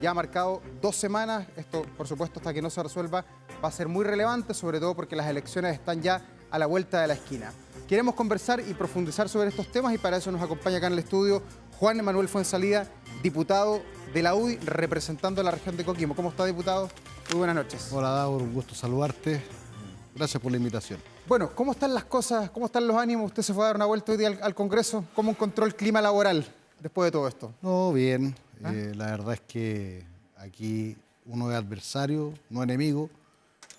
Ya ha marcado 2 semanas, esto por supuesto hasta que no se resuelva va a ser muy relevante, sobre todo porque las elecciones están ya a la vuelta de la esquina. Queremos conversar y profundizar sobre estos temas y para eso nos acompaña acá en el estudio Juan Manuel Fuenzalida, diputado de la UDI, representando a la región de Coquimbo. ¿Cómo está, diputado? Muy buenas noches. Hola, Davor, un gusto saludarte. Gracias por la invitación. Bueno, ¿cómo están las cosas? ¿Cómo están los ánimos? Usted se fue a dar una vuelta hoy día al Congreso. ¿Cómo encontró el clima laboral después de todo esto? No, bien. La verdad es que aquí uno es adversario, no enemigo,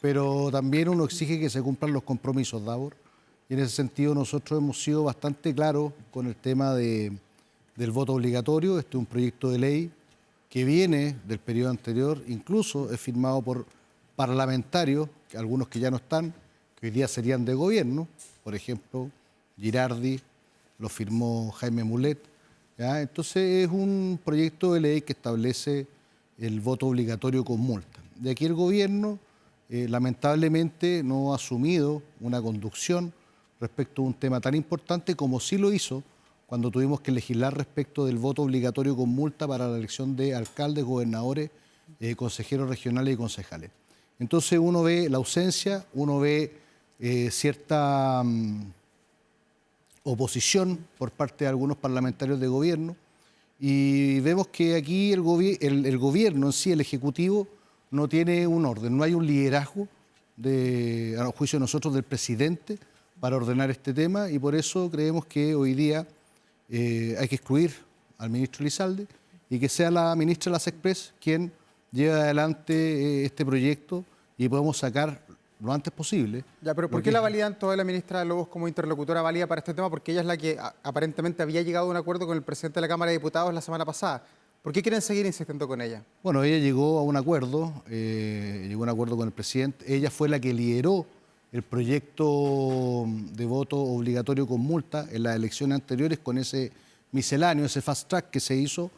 pero también uno exige que se cumplan los compromisos, Davor. Y en ese sentido nosotros hemos sido bastante claros con el tema del voto obligatorio. Este es un proyecto de ley que viene del periodo anterior, incluso es firmado por parlamentarios, algunos que ya no están, que hoy día serían de gobierno. Por ejemplo, Girardi, lo firmó Jaime Mulet. ¿Ya? Entonces es un proyecto de ley que establece el voto obligatorio con multa. De aquí el gobierno lamentablemente no ha asumido una conducción respecto a un tema tan importante como sí lo hizo cuando tuvimos que legislar respecto del voto obligatorio con multa para la elección de alcaldes, gobernadores, consejeros regionales y concejales. Entonces uno ve la ausencia, uno ve cierta oposición por parte de algunos parlamentarios de gobierno y vemos que aquí el gobierno en sí, el Ejecutivo, no tiene un orden, no hay un liderazgo, a juicio de nosotros, del presidente para ordenar este tema y por eso creemos que hoy día hay que excluir al ministro Elizalde y que sea la ministra Las Express quien lleve adelante este proyecto y podemos sacar lo antes posible. Ya, pero ¿por qué la validan toda la ministra Lobos como interlocutora válida para este tema? Porque ella es la que aparentemente había llegado a un acuerdo con el presidente de la Cámara de Diputados la semana pasada. ¿Por qué quieren seguir insistiendo con ella? Bueno, ella llegó a un acuerdo, con el presidente. Ella fue la que lideró el proyecto de voto obligatorio con multa en las elecciones anteriores con ese misceláneo, ese fast track que se hizo,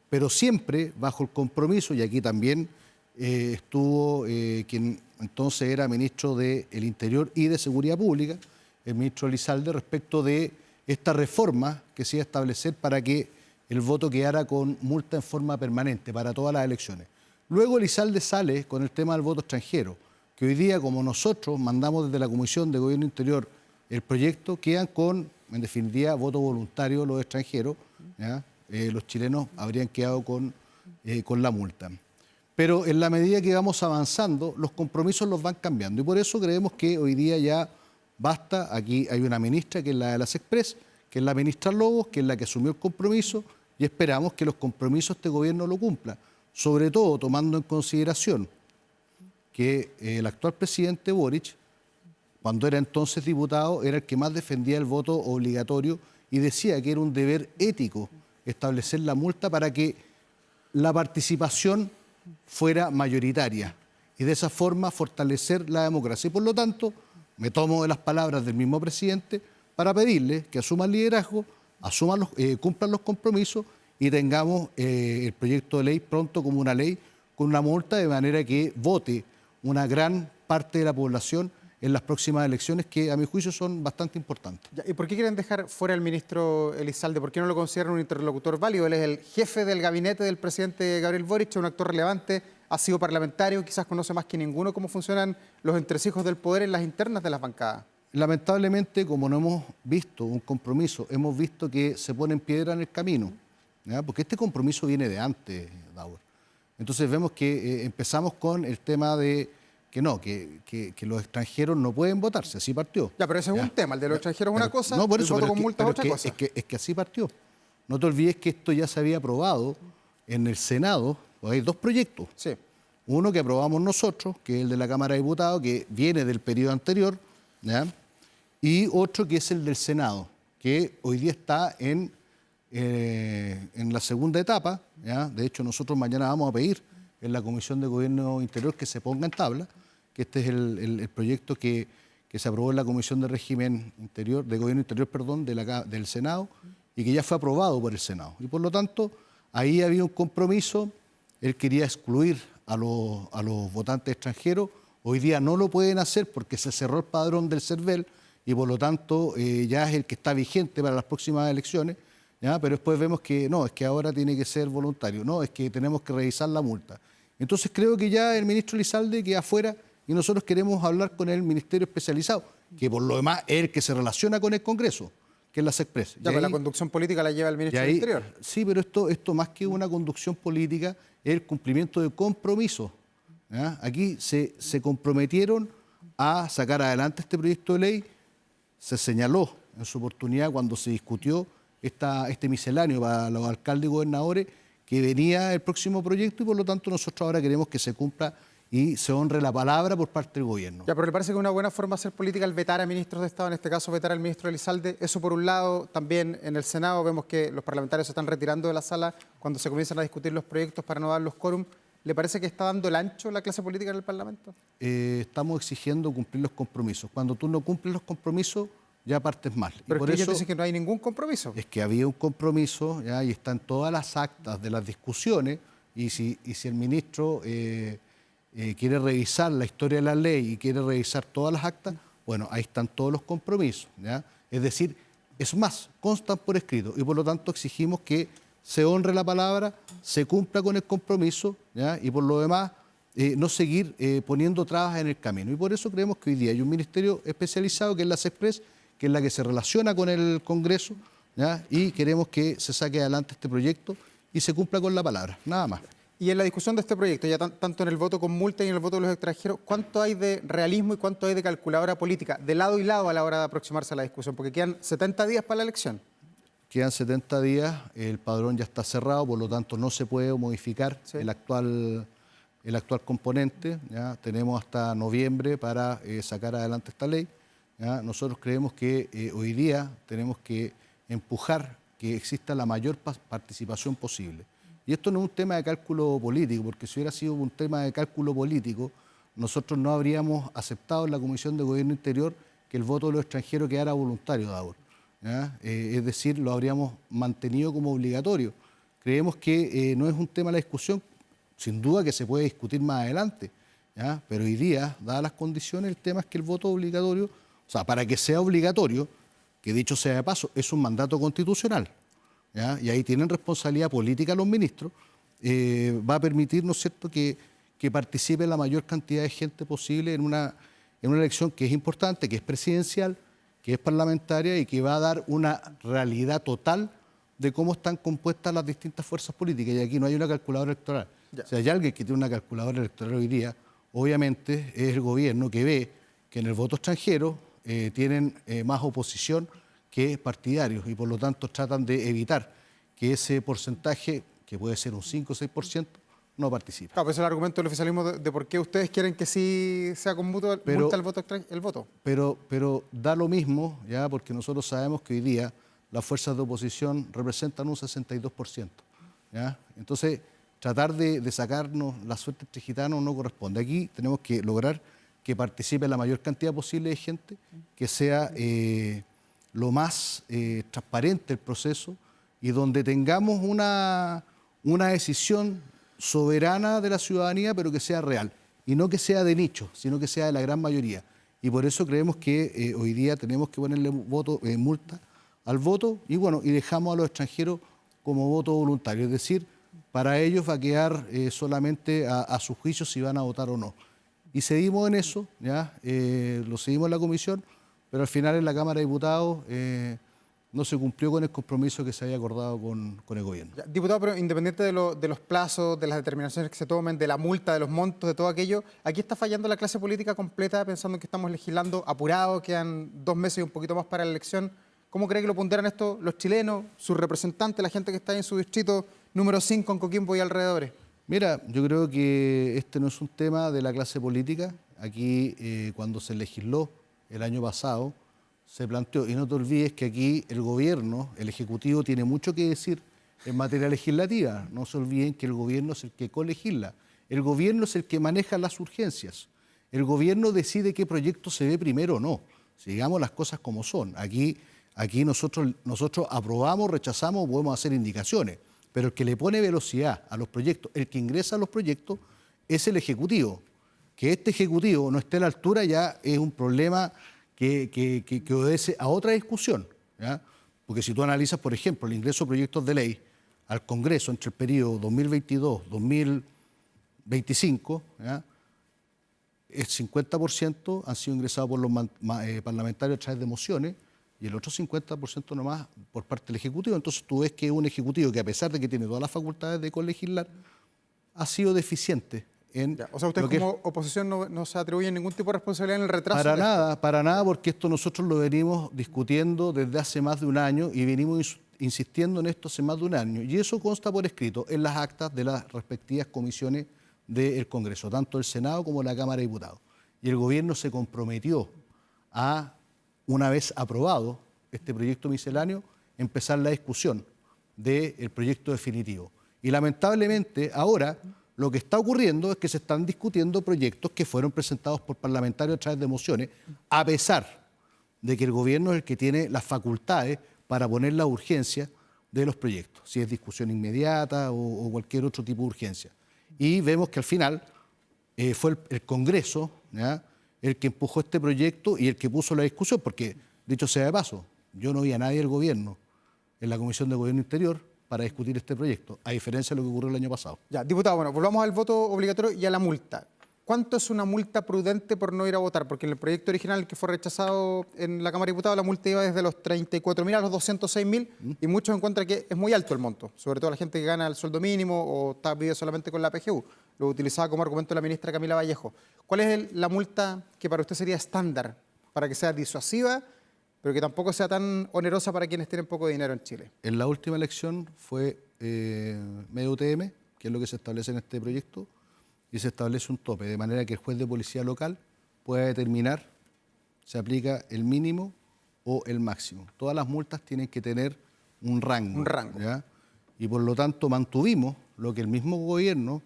pero siempre bajo el compromiso, y aquí también estuvo quien entonces era ministro del Interior y de Seguridad Pública, el ministro Elizalde, respecto de esta reforma que se iba a establecer para que el voto quedara con multa en forma permanente para todas las elecciones. Luego Elizalde sale con el tema del voto extranjero, que hoy día, como nosotros mandamos desde la Comisión de Gobierno Interior el proyecto, quedan con, en definitiva, voto voluntario los extranjeros, ¿ya? Los chilenos habrían quedado con la multa. Pero en la medida que vamos avanzando, los compromisos los van cambiando. Y por eso creemos que hoy día ya basta. Aquí hay una ministra, que es la de Las Express, que es la ministra Lobos, que es la que asumió el compromiso, y esperamos que los compromisos este gobierno lo cumpla. Sobre todo tomando en consideración que el actual presidente Boric, cuando era entonces diputado, era el que más defendía el voto obligatorio y decía que era un deber ético establecer la multa para que la participación fuera mayoritaria y de esa forma fortalecer la democracia. Y por lo tanto, me tomo de las palabras del mismo presidente para pedirle que asuman liderazgo, cumplan los compromisos y tengamos el proyecto de ley pronto como una ley con una multa, de manera que vote una gran parte de la población en las próximas elecciones, que a mi juicio son bastante importantes. ¿Y por qué quieren dejar fuera al ministro Elizalde? ¿Por qué no lo consideran un interlocutor válido? Él es el jefe del gabinete del presidente Gabriel Boric, un actor relevante, ha sido parlamentario, quizás conoce más que ninguno cómo funcionan los entresijos del poder en las internas de las bancadas. Lamentablemente, como no hemos visto un compromiso, hemos visto que se ponen piedra en el camino, ¿ya? Porque este compromiso viene de antes, Davor. Entonces vemos que empezamos con el tema de que los extranjeros no pueden votarse, así partió. Ya, pero ese es un tema, el de los extranjeros es una cosa, no, por eso, el voto con multa es otra cosa. Es que así partió. No te olvides que esto ya se había aprobado en el Senado, pues hay 2 proyectos. Sí. Uno que aprobamos nosotros, que es el de la Cámara de Diputados, que viene del periodo anterior, ¿ya? Y otro que es el del Senado, que hoy día está en la segunda etapa, ¿ya? De hecho, nosotros mañana vamos a pedir en la Comisión de Gobierno Interior que se ponga en tabla, que este es el proyecto que se aprobó en la Comisión de Régimen Interior, de Gobierno Interior, perdón, del Senado, y que ya fue aprobado por el Senado. Y por lo tanto, ahí había un compromiso. Él quería excluir a los votantes extranjeros. Hoy día no lo pueden hacer porque se cerró el padrón del CERVEL y por lo tanto ya es el que está vigente para las próximas elecciones. ¿ya? Pero después vemos que no, es que ahora tiene que ser voluntario, no, es que tenemos que revisar la multa. Entonces creo que ya el ministro Elizalde queda afuera y nosotros queremos hablar con el ministerio especializado, que por lo demás es el que se relaciona con el Congreso, que es la SECPRES. Ya, pero la conducción política la lleva el ministro del Interior. Sí, pero esto más que una conducción política es el cumplimiento de compromisos. ¿Ya? Aquí se comprometieron a sacar adelante este proyecto de ley. Se señaló en su oportunidad cuando se discutió este misceláneo para los alcaldes y gobernadores que venía el próximo proyecto y por lo tanto nosotros ahora queremos que se cumpla y se honre la palabra por parte del gobierno. Ya, pero ¿le parece que una buena forma de hacer política el vetar a ministros de Estado, en este caso vetar al ministro Elizalde? Eso por un lado. También en el Senado vemos que los parlamentarios se están retirando de la sala cuando se comienzan a discutir los proyectos para no dar los quórum. ¿Le parece que está dando el ancho la clase política en el Parlamento? Estamos exigiendo cumplir los compromisos. Cuando tú no cumples los compromisos, ya partes mal. Pero y por es que eso ellos dicen que no hay ningún compromiso. Es que había un compromiso, ¿ya? Y están todas las actas de las discusiones, y si el ministro quiere revisar la historia de la ley y quiere revisar todas las actas, bueno, ahí están todos los compromisos, ¿ya? Es decir, es más, constan por escrito y por lo tanto exigimos que se honre la palabra, se cumpla con el compromiso, ¿ya? Y por lo demás no seguir poniendo trabas en el camino. Y por eso creemos que hoy día hay un ministerio especializado que es la SECPRES, que es la que se relaciona con el Congreso, ¿ya? Y queremos que se saque adelante este proyecto y se cumpla con la palabra, nada más. Y en la discusión de este proyecto, ya tanto en el voto con multa y en el voto de los extranjeros, ¿cuánto hay de realismo y cuánto hay de calculadora política, de lado y lado a la hora de aproximarse a la discusión? Porque quedan 70 días para la elección. Quedan 70 días, el padrón ya está cerrado, por lo tanto no se puede modificar el actual componente, ¿ya? Tenemos hasta noviembre para sacar adelante esta ley, ¿ya? Nosotros creemos que hoy día tenemos que empujar que exista la mayor participación posible. Y esto no es un tema de cálculo político, porque si hubiera sido un tema de cálculo político, nosotros no habríamos aceptado en la Comisión de Gobierno Interior que el voto de los extranjeros quedara voluntario, Davor, ¿ya? Es decir, lo habríamos mantenido como obligatorio. Creemos que no es un tema de la discusión, sin duda que se puede discutir más adelante, ¿ya? Pero hoy día, dadas las condiciones, el tema es que el voto obligatorio, o sea, para que sea obligatorio, que dicho sea de paso, es un mandato constitucional, ¿ya? Y ahí tienen responsabilidad política los ministros, va a permitir, ¿no es cierto?, que participe la mayor cantidad de gente posible en una elección que es importante, que es presidencial, que es parlamentaria y que va a dar una realidad total de cómo están compuestas las distintas fuerzas políticas. Y aquí no hay una calculadora electoral. Ya. O sea, hay alguien que tiene una calculadora electoral hoy día, obviamente es el gobierno que ve que en el voto extranjero tienen más oposición que partidarios y por lo tanto tratan de evitar que ese porcentaje, que puede ser un 5 o 6%, no participe. Claro, pues es el argumento del oficialismo de por qué ustedes quieren que sí sea con multa el voto. Pero da lo mismo, ya, porque nosotros sabemos que hoy día las fuerzas de oposición representan un 62%. ¿Ya? Entonces, tratar de sacarnos la suerte entre gitanos no corresponde. Aquí tenemos que lograr que participe la mayor cantidad posible de gente, que sea lo más transparente el proceso y donde tengamos una decisión soberana de la ciudadanía, pero que sea real. Y no que sea de nicho, sino que sea de la gran mayoría. Y por eso creemos que hoy día tenemos que ponerle multa al voto y bueno, y dejamos a los extranjeros como voto voluntario. Es decir, para ellos va a quedar solamente a su juicio si van a votar o no. Y seguimos en eso, ¿ya? Lo seguimos en la comisión, pero al final en la Cámara de Diputados no se cumplió con el compromiso que se había acordado con el gobierno. Ya, diputado, pero independiente de los plazos, de las determinaciones que se tomen, de la multa, de los montos, de todo aquello, aquí está fallando la clase política completa, pensando que estamos legislando apurado, quedan 2 meses y un poquito más para la elección. ¿Cómo cree que lo ponderan esto los chilenos, sus representantes, la gente que está en su distrito número 5 en Coquimbo y alrededores? Mira, yo creo que este no es un tema de la clase política. Aquí, cuando se legisló el año pasado, se planteó, y no te olvides que aquí el gobierno, el Ejecutivo, tiene mucho que decir en materia legislativa. No se olviden que el gobierno es el que colegisla. El gobierno es el que maneja las urgencias. El gobierno decide qué proyecto se ve primero o no. Si digamos las cosas como son. Aquí nosotros aprobamos, rechazamos, podemos hacer indicaciones. Pero el que le pone velocidad a los proyectos, el que ingresa a los proyectos, es el Ejecutivo. Que este Ejecutivo no esté a la altura ya es un problema que obedece a otra discusión, ¿ya? Porque si tú analizas, por ejemplo, el ingreso de proyectos de ley al Congreso entre el periodo 2022-2025, ¿ya?, el 50% han sido ingresados por los parlamentarios a través de mociones y el otro 50% nomás por parte del Ejecutivo. Entonces tú ves que es un Ejecutivo que, a pesar de que tiene todas las facultades de colegislar, ha sido deficiente en... Ya. O sea, ustedes como oposición no se atribuyen ningún tipo de responsabilidad en el retraso. Para nada, porque esto nosotros lo venimos discutiendo desde hace más de un año y venimos insistiendo en esto hace más de un año. Y eso consta por escrito en las actas de las respectivas comisiones del Congreso, tanto el Senado como la Cámara de Diputados. Y el gobierno se comprometió a, una vez aprobado este proyecto misceláneo, empezar la discusión del proyecto definitivo. Y lamentablemente ahora lo que está ocurriendo es que se están discutiendo proyectos que fueron presentados por parlamentarios a través de mociones, a pesar de que el gobierno es el que tiene las facultades para poner la urgencia de los proyectos, si es discusión inmediata o cualquier otro tipo de urgencia. Y vemos que al final fue el Congreso, ¿ya?, el que empujó este proyecto y el que puso la discusión, porque, dicho sea de paso, yo no vi a nadie del gobierno en la Comisión de Gobierno Interior para discutir este proyecto, a diferencia de lo que ocurrió el año pasado. Ya, diputado, bueno, volvamos al voto obligatorio y a la multa. ¿Cuánto es una multa prudente por no ir a votar? Porque en el proyecto original que fue rechazado en la Cámara de Diputados, la multa iba desde los 34.000 a los 206.000 y muchos encuentran que es muy alto el monto, sobre todo la gente que gana el sueldo mínimo o está viviendo solamente con la PGU. Lo utilizaba como argumento la ministra Camila Vallejo. ¿Cuál es la multa que para usted sería estándar para que sea disuasiva, pero que tampoco sea tan onerosa para quienes tienen poco dinero en Chile? En la última elección fue medio UTM, que es lo que se establece en este proyecto, y se establece un tope, de manera que el juez de policía local pueda determinar si aplica el mínimo o el máximo. Todas las multas tienen que tener un rango. Un rango. ¿Ya? Y por lo tanto mantuvimos lo que el mismo gobierno,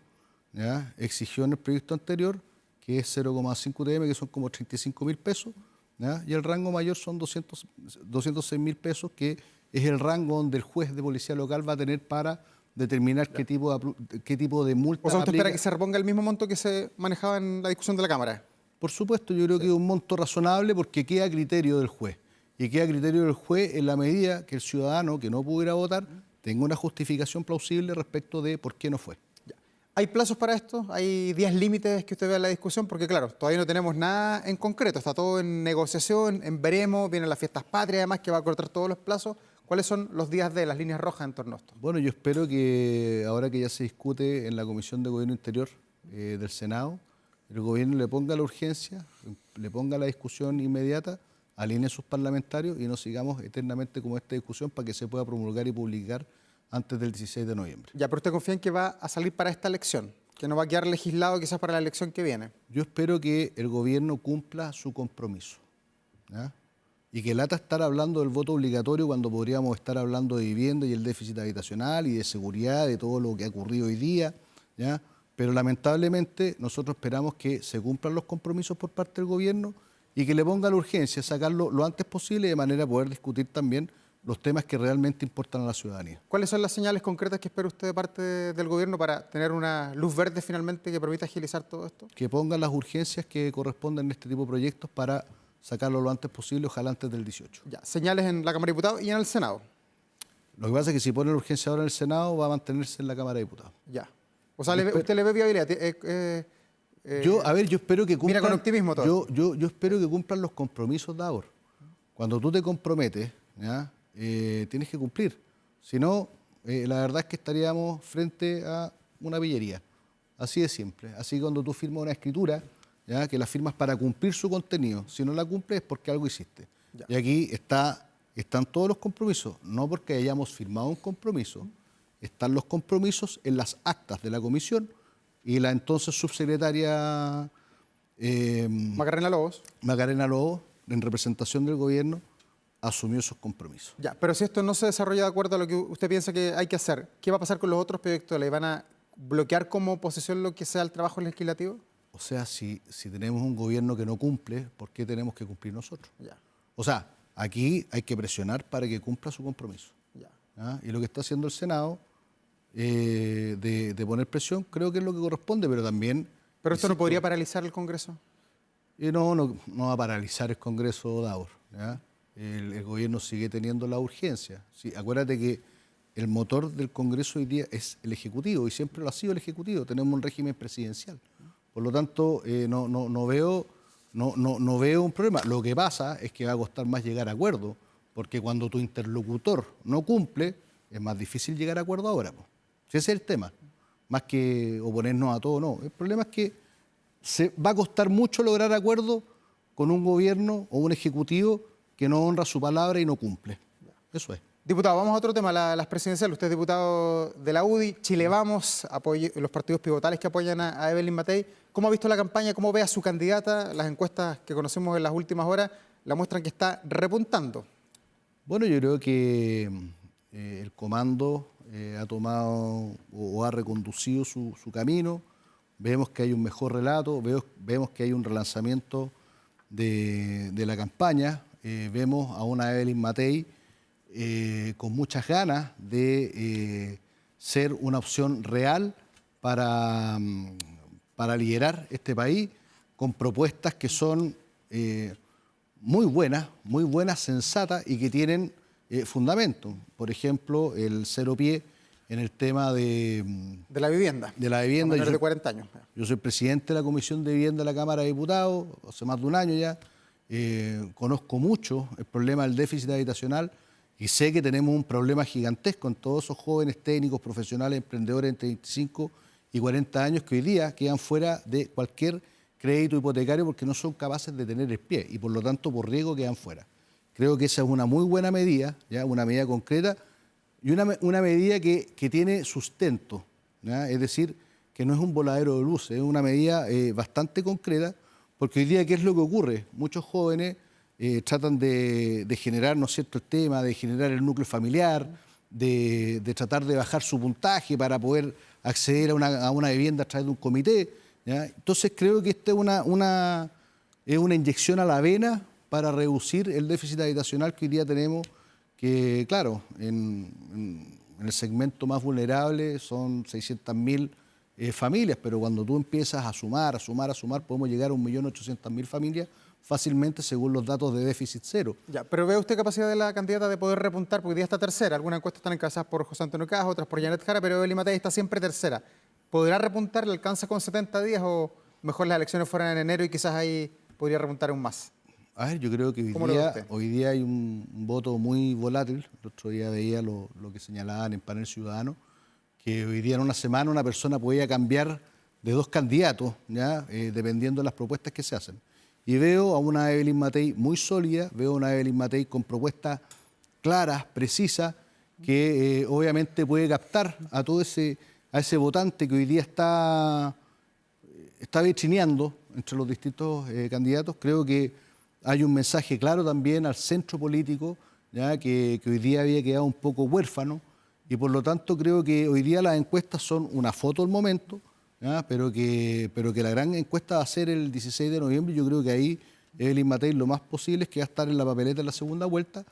¿ya?, exigió en el proyecto anterior, que es 0,5 UTM, que son como 35.000 pesos, ¿ya?, y el rango mayor son 206.000 pesos, que es el rango donde el juez de policía local va a tener para determinar qué tipo de multa. O sea, ¿usted aplica. espera que se reponga el mismo monto que se manejaba en la discusión de la Cámara? Por supuesto, yo creo que es un monto razonable porque queda a criterio del juez. Y queda a criterio del juez en la medida que el ciudadano que no pudiera votar tenga una justificación plausible respecto de por qué no fue. Ya. ¿Hay plazos para esto? ¿Hay días límites que usted vea en la discusión? Porque claro, todavía no tenemos nada en concreto, está todo en negociación, en veremos, vienen las fiestas patrias además que va a cortar todos los plazos. ¿Cuáles son los días de las líneas rojas en torno a esto? Bueno, yo espero que ahora que ya se discute en la Comisión de Gobierno Interior del Senado, el gobierno le ponga la urgencia, le ponga la discusión inmediata, alinee a sus parlamentarios y no sigamos eternamente como esta discusión para que se pueda promulgar y publicar antes del 16 de noviembre. Ya, pero ¿usted confía en que va a salir para esta elección? ¿Que no va a quedar legislado quizás para la elección que viene? Yo espero que el gobierno cumpla su compromiso, ¿ya? Y que lata estar hablando del voto obligatorio cuando podríamos estar hablando de vivienda y el déficit habitacional y de seguridad, de todo lo que ha ocurrido hoy día, ¿ya? Pero lamentablemente nosotros esperamos que se cumplan los compromisos por parte del gobierno y que le ponga la urgencia, sacarlo lo antes posible de manera a poder discutir también los temas que realmente importan a la ciudadanía. ¿Cuáles son las señales concretas que espera usted de parte del gobierno para tener una luz verde finalmente que permita agilizar todo esto? Que pongan las urgencias que corresponden en este tipo de proyectos para sacarlo lo antes posible, ojalá antes del 18. Ya, señales en la Cámara de Diputados y en el Senado. Lo que pasa es que si pone la urgencia ahora en el Senado, va a mantenerse en la Cámara de Diputados. Ya. O sea, ¿usted le ve viabilidad? Yo espero que cumplan... Mira con optimismo todo. Yo espero que cumplan los compromisos de ahora. Cuando tú te comprometes, ¿ya?, tienes que cumplir. Si no, la verdad es que estaríamos frente a una pillería. Así de simple. Así que cuando tú firmas una escritura, ¿ya?, que la firmas para cumplir su contenido. Si no la cumples es porque algo hiciste. Ya. Y aquí están todos los compromisos. No porque hayamos firmado un compromiso. Están los compromisos en las actas de la comisión y la entonces subsecretaria Macarena Lobos, en representación del gobierno, asumió esos compromisos. Ya, pero si esto no se desarrolla de acuerdo a lo que usted piensa que hay que hacer, ¿qué va a pasar con los otros proyectos de ley? ¿Van a bloquear como oposición lo que sea el trabajo legislativo? O sea, si tenemos un gobierno que no cumple, ¿por qué tenemos que cumplir nosotros? Ya. O sea, aquí hay que presionar para que cumpla su compromiso. Ya. ¿Ya? Y lo que está haciendo el Senado, de poner presión, creo que es lo que corresponde, pero también... ¿Pero esto no podría paralizar el Congreso? No va a paralizar el Congreso, Davor, ¿ya? el gobierno sigue teniendo la urgencia. Sí, acuérdate que el motor del Congreso hoy día es el Ejecutivo y siempre lo ha sido el Ejecutivo. Tenemos un régimen presidencial. Por lo tanto, no veo un problema. Lo que pasa es que va a costar más llegar a acuerdo, porque cuando tu interlocutor no cumple, es más difícil llegar a acuerdo ahora, po. Ese es el tema. Más que oponernos a todo, no. El problema es que se va a costar mucho lograr acuerdo con un gobierno o un ejecutivo que no honra su palabra y no cumple. Eso es. Diputado, vamos a otro tema, las presidenciales. Usted es diputado de la UDI, Chile Vamos, los partidos pivotales que apoyan a Evelyn Matei. ¿Cómo ha visto la campaña? ¿Cómo ve a su candidata? Las encuestas que conocemos en las últimas horas la muestran que está repuntando. Bueno, yo creo que el comando ha tomado o ha reconducido su camino. Vemos que hay un mejor relato, vemos que hay un relanzamiento de la campaña. Vemos a una Evelyn Matei con muchas ganas de ser una opción real para liderar este país, con propuestas que son muy buenas, sensatas y que tienen fundamento. Por ejemplo, el cero pie en el tema de la vivienda. De la vivienda. Menores de 40 años. Yo soy presidente de la Comisión de Vivienda de la Cámara de Diputados, hace más de un año ya. Conozco mucho el problema del déficit habitacional y sé que tenemos un problema gigantesco en todos esos jóvenes técnicos, profesionales, emprendedores entre 25 y 40 años que hoy día quedan fuera de cualquier crédito hipotecario porque no son capaces de tener el pie y por lo tanto por riesgo quedan fuera. Creo que esa es una muy buena medida, ¿ya? Una medida concreta y una medida que tiene sustento, ¿ya? Es decir, que no es un voladero de luces, es una medida bastante concreta, porque hoy día, ¿qué es lo que ocurre? Muchos jóvenes tratan de generar, ¿no es cierto?, el tema, de generar el núcleo familiar, de tratar de bajar su puntaje para poder acceder a una vivienda a través de un comité, ¿ya? Entonces creo que esta es una inyección a la vena para reducir el déficit habitacional que hoy día tenemos, que claro, en el segmento más vulnerable son 600.000 familias, pero cuando tú empiezas a sumar, podemos llegar a 1.800.000 familias fácilmente según los datos de déficit cero. Ya, pero ¿ve usted capacidad de la candidata de poder repuntar? Porque hoy día está tercera. Algunas encuestas están encabezadas por José Antonio Caz, otras por Janet Jara, pero Evelyn Matei está siempre tercera. ¿Podrá repuntar? ¿Le alcanza con 70 días o mejor las elecciones fueran en enero y quizás ahí podría repuntar aún más? A ver, yo creo que hoy día hay un voto muy volátil. El otro día veía lo que señalaban en Panel Ciudadano, que hoy día en una semana una persona podía cambiar de dos candidatos, ¿ya? Dependiendo de las propuestas que se hacen. Y veo a una Evelyn Matei muy sólida, veo a una Evelyn Matei con propuestas claras, precisas, que obviamente puede captar a todo ese votante que hoy día está vitrineando entre los distintos candidatos. Creo que hay un mensaje claro también al centro político, ¿ya? Que hoy día había quedado un poco huérfano y por lo tanto creo que hoy día las encuestas son una foto del momento, ¿ya? Pero que la gran encuesta va a ser el 16 de noviembre. Yo creo que ahí Evelyn Matei lo más posible es que va a estar en la papeleta en la segunda vuelta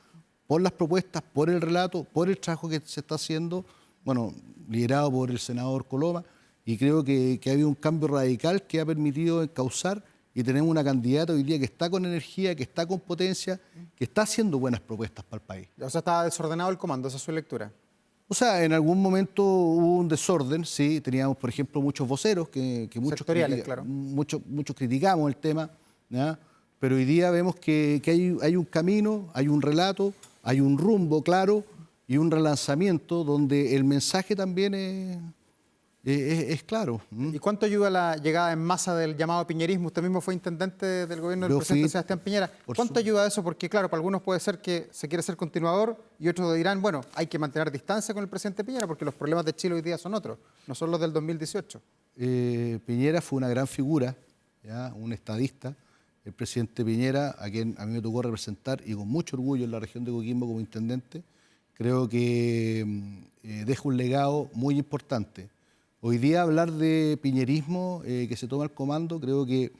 por las propuestas, por el relato, por el trabajo que se está haciendo, bueno, liderado por el senador Coloma, y creo que ha habido un cambio radical que ha permitido encauzar y tenemos una candidata hoy día que está con energía, que está con potencia, que está haciendo buenas propuestas para el país. O sea, está desordenado el comando, esa es su lectura. O sea, en algún momento hubo un desorden, sí, teníamos, por ejemplo, muchos voceros que claro. muchos criticamos el tema, ¿ya? Pero hoy día vemos que hay un camino, hay un relato, hay un rumbo claro y un relanzamiento donde el mensaje también es claro. ¿Y cuánto ayuda la llegada en masa del llamado piñerismo? Usted mismo fue intendente del gobierno del presidente Sebastián Piñera. ¿Cuánto ayuda eso? Porque claro, para algunos puede ser que se quiere ser continuador y otros dirán, bueno, hay que mantener distancia con el presidente Piñera porque los problemas de Chile hoy día son otros, no son los del 2018. Piñera fue una gran figura, ¿ya? Un estadista. El presidente Piñera, a quien a mí me tocó representar y con mucho orgullo en la región de Coquimbo como intendente, creo que deja un legado muy importante. Hoy día hablar de piñerismo, que se toma el comando, creo que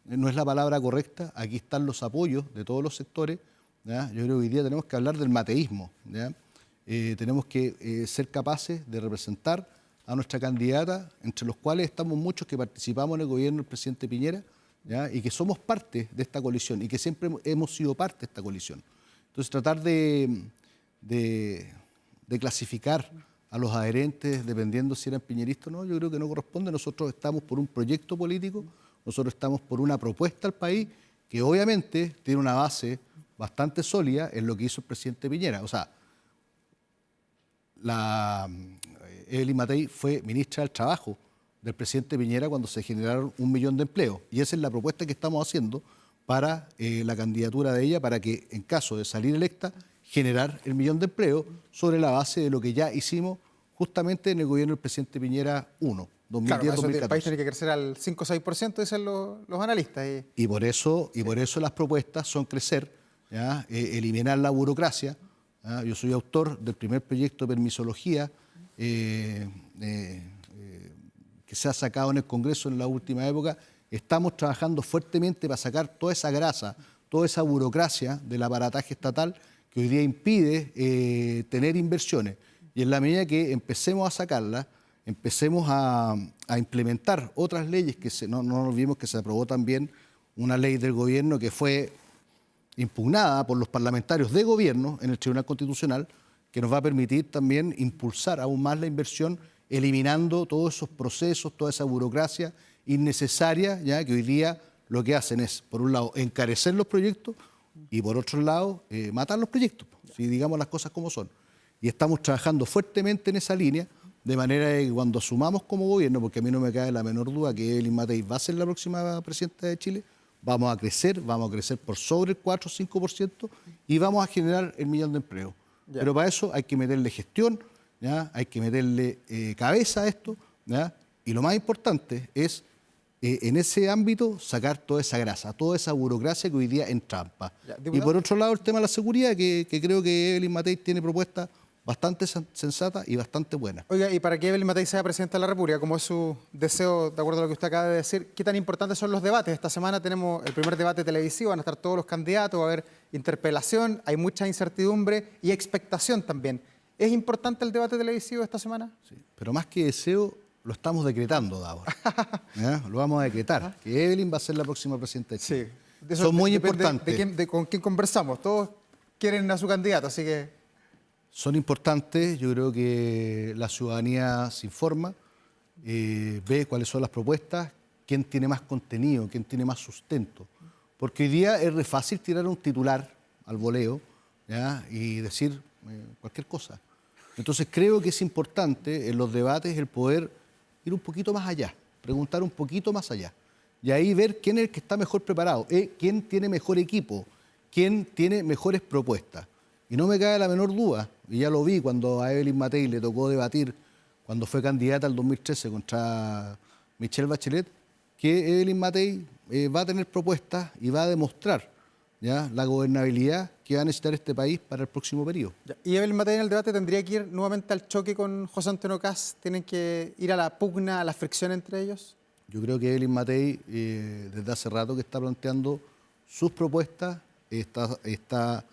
no es la palabra correcta. Aquí están los apoyos de todos los sectores, ¿ya? Yo creo que hoy día tenemos que hablar del mateísmo, ¿ya? Tenemos que ser capaces de representar a nuestra candidata, entre los cuales estamos muchos que participamos en el gobierno del presidente Piñera, ¿ya? Y que somos parte de esta coalición y que siempre hemos sido parte de esta coalición. Entonces, tratar de clasificar a los adherentes dependiendo si eran piñeristas o no, yo creo que no corresponde. Nosotros estamos por un proyecto político, nosotros estamos por una propuesta al país que obviamente tiene una base bastante sólida en lo que hizo el presidente Piñera. O sea, Evelyn Matei fue ministra del Trabajo del presidente Piñera cuando se generaron 1 millón de empleos. Y esa es la propuesta que estamos haciendo para la candidatura de ella, para que en caso de salir electa, generar el 1 millón de empleos sobre la base de lo que ya hicimos justamente en el gobierno del presidente Piñera 1, 2010-2014. El país tiene que crecer al 5 o 6%, dicen los analistas. Y por eso las propuestas son crecer, ¿ya? Eliminar la burocracia. ¿Ya? Yo soy autor del primer proyecto de permisología que se ha sacado en el Congreso en la última época. Estamos trabajando fuertemente para sacar toda esa grasa, toda esa burocracia del aparataje estatal que hoy día impide tener inversiones. Y en la medida que empecemos a sacarlas, empecemos a implementar otras leyes, no nos olvidemos que se aprobó también una ley del gobierno que fue impugnada por los parlamentarios de gobierno en el Tribunal Constitucional, que nos va a permitir también impulsar aún más la inversión, eliminando todos esos procesos, toda esa burocracia innecesaria, ya que hoy día lo que hacen es, por un lado, encarecer los proyectos y por otro lado, matar los proyectos, si digamos las cosas como son. Y estamos trabajando fuertemente en esa línea, de manera que cuando asumamos como gobierno, porque a mí no me cabe la menor duda que Evelyn Matei va a ser la próxima presidenta de Chile, vamos a crecer por sobre el 4 o 5% y vamos a generar el 1 millón de empleos. Ya. Pero para eso hay que meterle gestión, ¿ya? Hay que meterle cabeza a esto, ¿ya? Y lo más importante es, en ese ámbito, sacar toda esa grasa, toda esa burocracia que hoy día entrampa. Y por otro lado, el tema de la seguridad, que creo que Evelyn Matei tiene propuestas bastante sensata y bastante buena. Oiga, y para que Evelyn Matei sea presidenta de la República, como es su deseo, de acuerdo a lo que usted acaba de decir, ¿qué tan importantes son los debates? Esta semana tenemos el primer debate televisivo, van a estar todos los candidatos, va a haber interpelación, hay mucha incertidumbre y expectación también. ¿Es importante el debate televisivo esta semana? Sí, pero más que deseo, lo estamos decretando, Davor. Lo vamos a decretar, que Evelyn va a ser la próxima presidenta de Chile. Sí. Son muy importantes. ¿Con quién conversamos? Todos quieren a su candidato, así que... Son importantes, yo creo que la ciudadanía se informa, ve cuáles son las propuestas, quién tiene más contenido, quién tiene más sustento. Porque hoy día es re fácil tirar un titular al voleo, ¿ya? Y decir cualquier cosa. Entonces creo que es importante en los debates el poder ir un poquito más allá, preguntar un poquito más allá. Y ahí ver quién es el que está mejor preparado, quién tiene mejor equipo, quién tiene mejores propuestas. Y no me cabe la menor duda, y ya lo vi cuando a Evelyn Matei le tocó debatir, cuando fue candidata al 2013 contra Michelle Bachelet, que Evelyn Matei va a tener propuestas y va a demostrar, ¿ya?, la gobernabilidad que va a necesitar este país para el próximo periodo. ¿Y Evelyn Matei en el debate tendría que ir nuevamente al choque con José Antonio Kast? ¿Tienen que ir a la pugna, a la fricción entre ellos? Yo creo que Evelyn Matei, desde hace rato que está planteando sus propuestas, está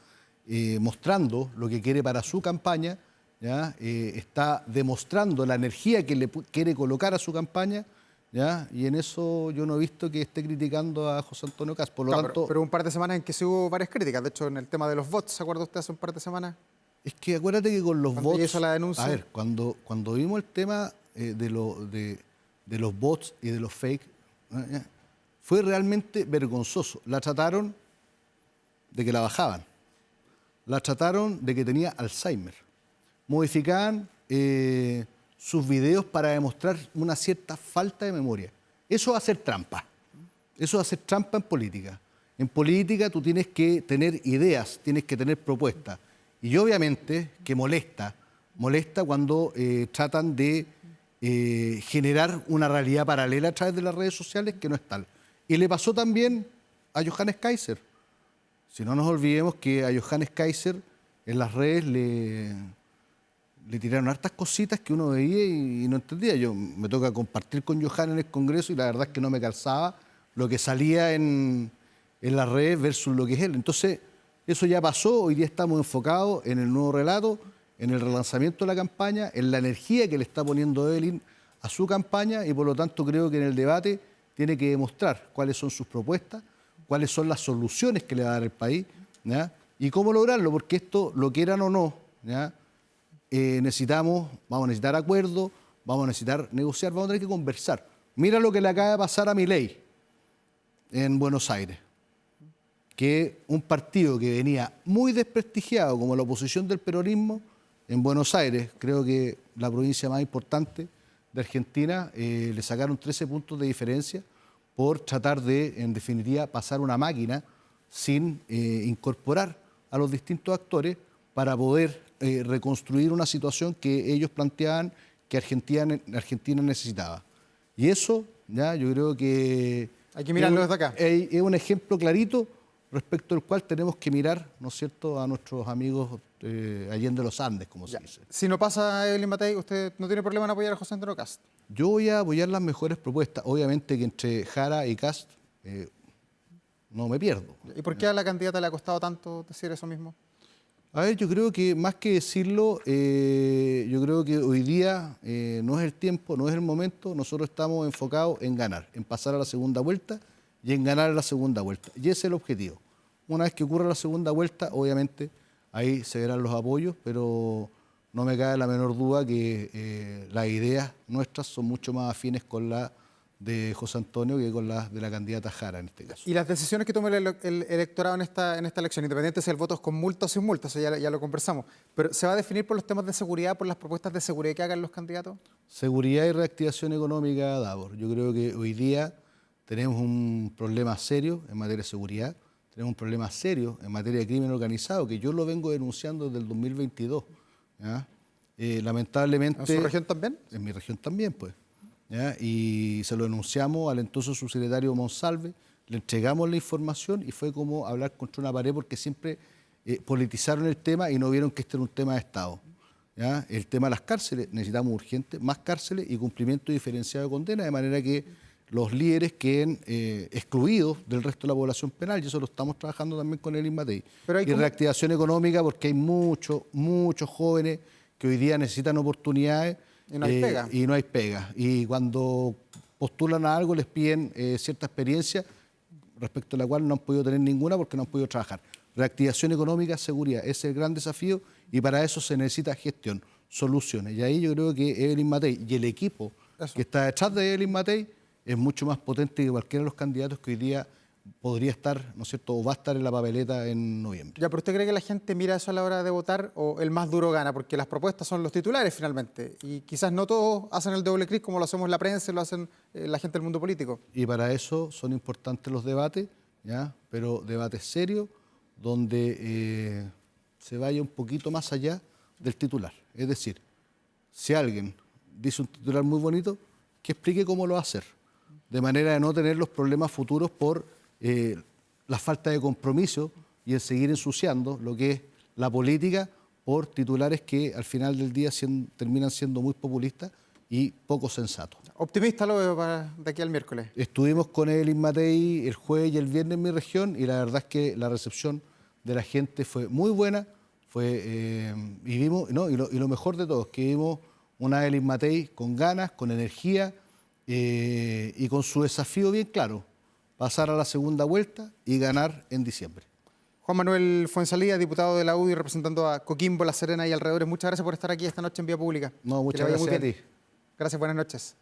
mostrando lo que quiere para su campaña, ¿ya? Está demostrando la energía que le quiere colocar a su campaña, ¿ya? Y en eso yo no he visto que esté criticando a José Antonio Kast. Por lo tanto, pero un par de semanas en que se hubo varias críticas. De hecho, en el tema de los bots, ¿se acuerda usted hace un par de semanas? Es que acuérdate que con los bots... Hizo la denuncia. A ver, cuando vimos el tema de los bots y de los fake, ¿ya?, fue realmente vergonzoso. La trataron de que la bajaban. La trataron de que tenía Alzheimer. Modificaban sus videos para demostrar una cierta falta de memoria. Eso va a ser trampa. Eso va a ser trampa en política. En política tú tienes que tener ideas, tienes que tener propuestas. Y obviamente que molesta cuando tratan de generar una realidad paralela a través de las redes sociales que no es tal. Y le pasó también a Johannes Kaiser. Si no nos olvidemos que a Johannes Kaiser en las redes le tiraron hartas cositas que uno veía y no entendía. Yo me toca compartir con Johannes en el Congreso y la verdad es que no me calzaba lo que salía en las redes versus lo que es él. Entonces, eso ya pasó, hoy día estamos enfocados en el nuevo relato, en el relanzamiento de la campaña, en la energía que le está poniendo Evelyn a su campaña y por lo tanto creo que en el debate tiene que demostrar cuáles son sus propuestas, cuáles son las soluciones que le va a dar el país, ¿ya?, ¿Y cómo lograrlo? Porque esto, lo quieran o no, ¿ya? Vamos a necesitar acuerdos, vamos a necesitar negociar, vamos a tener que conversar. Mira lo que le acaba de pasar a Milei en Buenos Aires, que un partido que venía muy desprestigiado como la oposición del peronismo en Buenos Aires, creo que la provincia más importante de Argentina, le sacaron 13 puntos de diferencia por tratar de, en definitiva, pasar una máquina sin incorporar a los distintos actores para poder reconstruir una situación que ellos planteaban que Argentina necesitaba. Y eso, ya, yo creo que hay que mirarlo desde acá. Es un ejemplo clarito respecto al cual tenemos que mirar, ¿no es cierto?, a nuestros amigos Allende los Andes, como se dice. Si no pasa Evelyn Matei, ¿usted no tiene problema en apoyar a José Antonio Kast? Yo voy a apoyar las mejores propuestas. Obviamente que entre Jara y Kast no me pierdo. ¿Y por qué a la candidata le ha costado tanto decir eso mismo? A ver, yo creo que más que decirlo, yo creo que hoy día no es el tiempo, no es el momento. Nosotros estamos enfocados en ganar, en pasar a la segunda vuelta y en ganar la segunda vuelta. Y ese es el objetivo. Una vez que ocurra la segunda vuelta, obviamente, ahí se verán los apoyos, pero no me cabe la menor duda que las ideas nuestras son mucho más afines con las de José Antonio que con las de la candidata Jara en este caso. Y las decisiones que tome el electorado en esta elección, independiente si el voto es con multa o sin multa, eso ya lo conversamos, pero ¿se va a definir por los temas de seguridad, por las propuestas de seguridad que hagan los candidatos? Seguridad y reactivación económica, Davor. Yo creo que hoy día tenemos un problema serio en materia de seguridad, tenemos un problema serio en materia de crimen organizado, que yo lo vengo denunciando desde el 2022. ¿Ya? Lamentablemente... ¿En su región también? En mi región también, pues. ¿Ya? Y se lo denunciamos al entonces subsecretario Monsalve, le entregamos la información y fue como hablar contra una pared porque siempre politizaron el tema y no vieron que este era un tema de Estado. ¿Ya? El tema de las cárceles, necesitamos urgente más cárceles y cumplimiento diferenciado de condena, de manera que los líderes queden excluidos del resto de la población penal, y eso lo estamos trabajando también con Evelyn Matei. Y reactivación económica, porque hay muchos jóvenes que hoy día necesitan oportunidades y no hay pega. Y no hay pega. Y cuando postulan a algo les piden cierta experiencia respecto a la cual no han podido tener ninguna porque no han podido trabajar. Reactivación económica, seguridad, ese es el gran desafío y para eso se necesita gestión, soluciones. Y ahí yo creo que Evelyn Matei y el equipo que está detrás de Evelyn Matei es mucho más potente que cualquiera de los candidatos que hoy día podría estar, ¿no es cierto?, o va a estar en la papeleta en noviembre. Ya, pero ¿usted cree que la gente mira eso a la hora de votar o el más duro gana? Porque las propuestas son los titulares finalmente y quizás no todos hacen el doble clic como lo hacemos la prensa y lo hacen la gente del mundo político. Y para eso son importantes los debates, ¿ya? Pero debates serios donde se vaya un poquito más allá del titular. Es decir, si alguien dice un titular muy bonito, que explique cómo lo va a hacer, de manera de no tener los problemas futuros por la falta de compromiso y el seguir ensuciando lo que es la política por titulares que al final del día terminan siendo muy populistas y poco sensatos. Optimista lo veo de aquí al miércoles. Estuvimos con Evelyn Matei el jueves y el viernes en mi región y la verdad es que la recepción de la gente fue muy buena. Y lo mejor de todo es que vimos una Evelyn Matei con ganas, con energía y con su desafío bien claro: pasar a la segunda vuelta y ganar en diciembre. Juan Manuel Fuenzalía, diputado de la UDI, representando a Coquimbo, La Serena y alrededores. Muchas gracias por estar aquí esta noche en Vía Pública. No, muchas gracias a ti. Gracias, buenas noches.